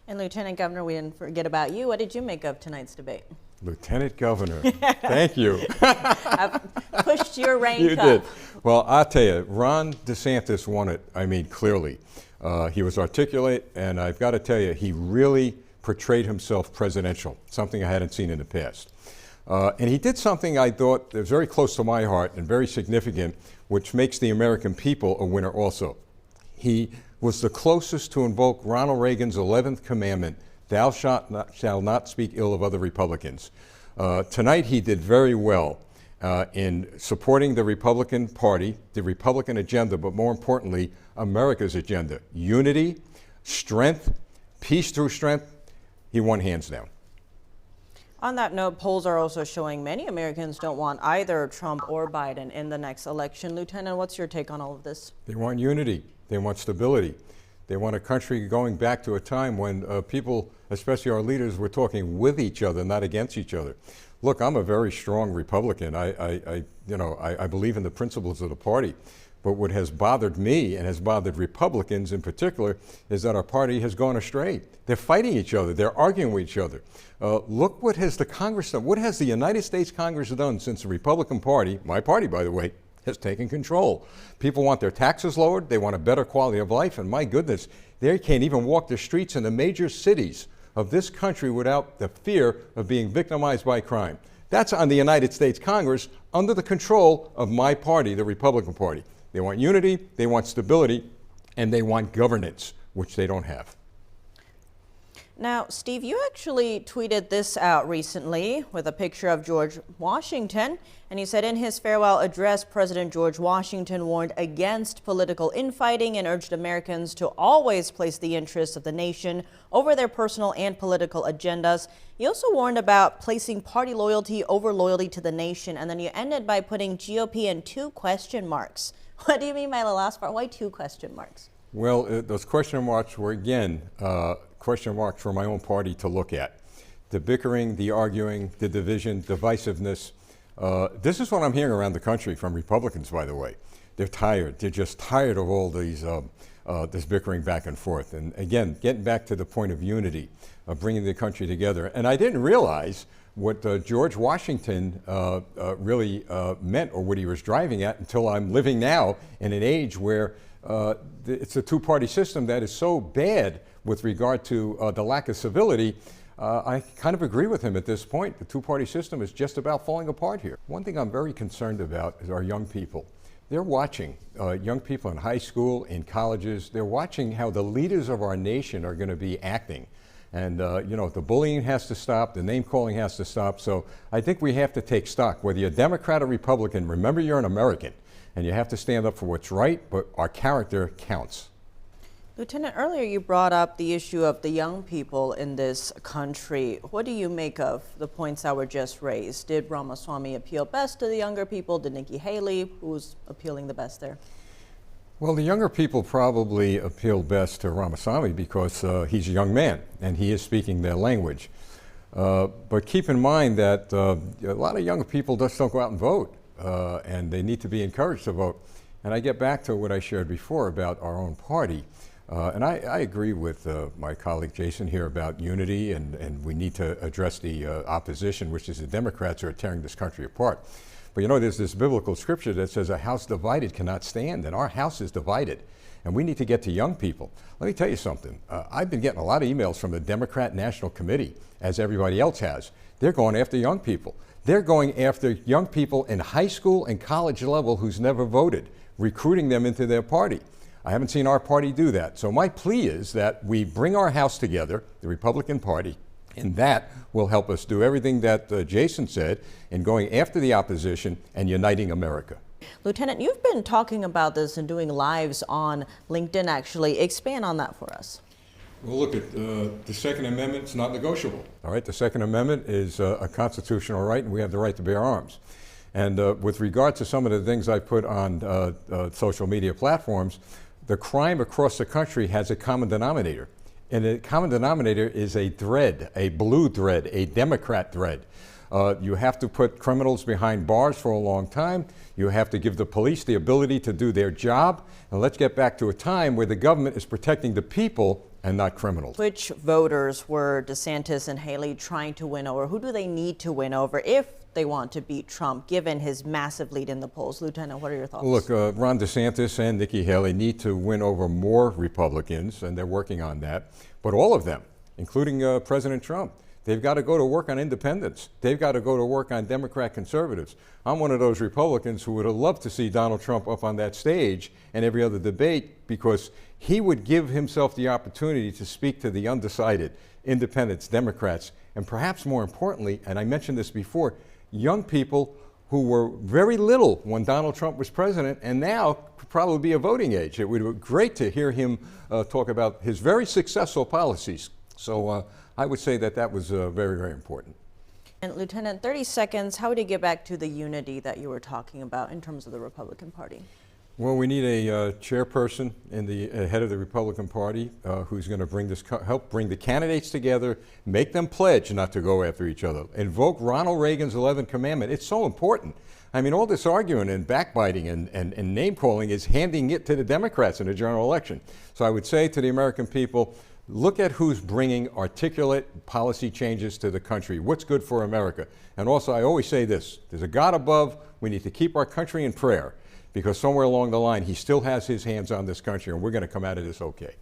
And Lieutenant Governor, we didn't forget about you. What did you make of tonight's debate? Lieutenant Governor, thank you. I've pushed your rank You up. did. Well, I'll tell you, Ron DeSantis won it, clearly. He was articulate, and I've got to tell you, he really portrayed himself presidential, something I hadn't seen in the past. And he did something I thought that was very close to my heart and very significant, which makes the American people a winner also. He was the closest to invoke Ronald Reagan's 11th commandment, thou shalt not speak ill of other Republicans. Tonight he did very well in supporting the Republican Party, the Republican agenda, but more importantly, America's agenda. Unity, strength, peace through strength. He won hands down. On that note, polls are also showing many Americans don't want either Trump or Biden in the next election. Lieutenant, what's your take on all of this? They want unity. They want stability. They want a country going back to a time when people, especially our leaders, were talking with each other, not against each other. Look, I'm a very strong Republican. I believe in the principles of the party. But what has bothered me and has bothered Republicans in particular is that our party has gone astray. They're fighting each other. They're arguing with each other. Look what has the Congress done. What has the United States Congress done since the Republican Party, my party, by the way, has taken control? People want their taxes lowered. They want a better quality of life. And my goodness, they can't even walk the streets in the major cities of this country without the fear of being victimized by crime. That's on the United States Congress under the control of my party, the Republican Party. They want unity, they want stability, and they want governance, which they don't have. Now, Steve, you actually tweeted this out recently with a picture of George Washington, and you said in his farewell address, President George Washington warned against political infighting and urged Americans to always place the interests of the nation over their personal and political agendas. You also warned about placing party loyalty over loyalty to the nation, and then you ended by putting GOP in 2 question marks. What do you mean by the last part? Why 2 question marks? Well, those question marks were, again, question marks for my own party to look at. The bickering, the arguing, the division, divisiveness. This is what I'm hearing around the country from Republicans, by the way. They're tired. They're just tired of all these this bickering back and forth. And again, getting back to the point of unity, bringing the country together. And I didn't realize what George Washington really meant, or what he was driving at, until I'm living now in an age where it's a 2-party system that is so bad with regard to the lack of civility. I kind of agree with him at this point. The 2-party system is just about falling apart here. One thing I'm very concerned about is our young people. They're watching, young people in high school, in colleges, they're watching how the leaders of our nation are going to be acting. And, the bullying has to stop, the name calling has to stop. So I think we have to take stock. Whether you're a Democrat or Republican, remember you're an American, and you have to stand up for what's right, but our character counts. Lieutenant, earlier you brought up the issue of the young people in this country. What do you make of the points that were just raised? Did Ramaswamy appeal best to the younger people? Did Nikki Haley? Who's appealing the best there? Well, the younger people probably appeal best to Ramaswamy because he's a young man and he is speaking their language. But keep in mind that a lot of younger people just don't go out and vote, and they need to be encouraged to vote. And I get back to what I shared before about our own party. And I agree with my colleague Jason here about unity, and we need to address the opposition, which is the Democrats who are tearing this country apart. But there's this biblical scripture that says a house divided cannot stand, and our house is divided. And we need to get to young people. Let me tell you something. I've been getting a lot of emails from the Democrat National Committee, as everybody else has. They're going after young people. They're going after young people in high school and college level who's never voted, recruiting them into their party. I haven't seen our party do that. So my plea is that we bring our house together, the Republican Party, and that will help us do everything that Jason said in going after the opposition and uniting America. Lieutenant, you've been talking about this and doing lives on LinkedIn, actually. Expand on that for us. Well, look, the Second Amendment is not negotiable. All right, the Second Amendment is a constitutional right, and we have the right to bear arms. And with regard to some of the things I put on social media platforms, the crime across the country has a common denominator. And the common denominator is a thread, a blue thread, a Democrat thread. You have to put criminals behind bars for a long time. You have to give the police the ability to do their job. And let's get back to a time where the government is protecting the people and not criminals. Which voters were DeSantis and Haley trying to win over? Who do they need to win over if they want to beat Trump, given his massive lead in the polls? Lieutenant, what are your thoughts? Look, Ron DeSantis and Nikki Haley need to win over more Republicans, and they're working on that. But all of them, including President Trump, they've got to go to work on independents. They've got to go to work on Democrat conservatives. I'm one of those Republicans who would have loved to see Donald Trump up on that stage and every other debate, because he would give himself the opportunity to speak to the undecided, independents, Democrats, and perhaps more importantly, and I mentioned this before, young people who were very little when Donald Trump was president and now could probably be a voting age. It would be great to hear him talk about his very successful policies. So I would say that that was very, very important. And Lieutenant, 30 seconds, how would you get back to the unity that you were talking about in terms of the Republican Party? Well, we need a chairperson in the head of the Republican Party who's going to help bring the candidates together, make them pledge not to go after each other, invoke Ronald Reagan's 11th commandment. It's so important. I mean, all this arguing and backbiting and name calling is handing it to the Democrats in the general election. So I would say to the American people, look at who's bringing articulate policy changes to the country. What's good for America? And also, I always say this, there's a God above. We need to keep our country in prayer, because somewhere along the line, he still has his hands on this country, and we're going to come out of this okay.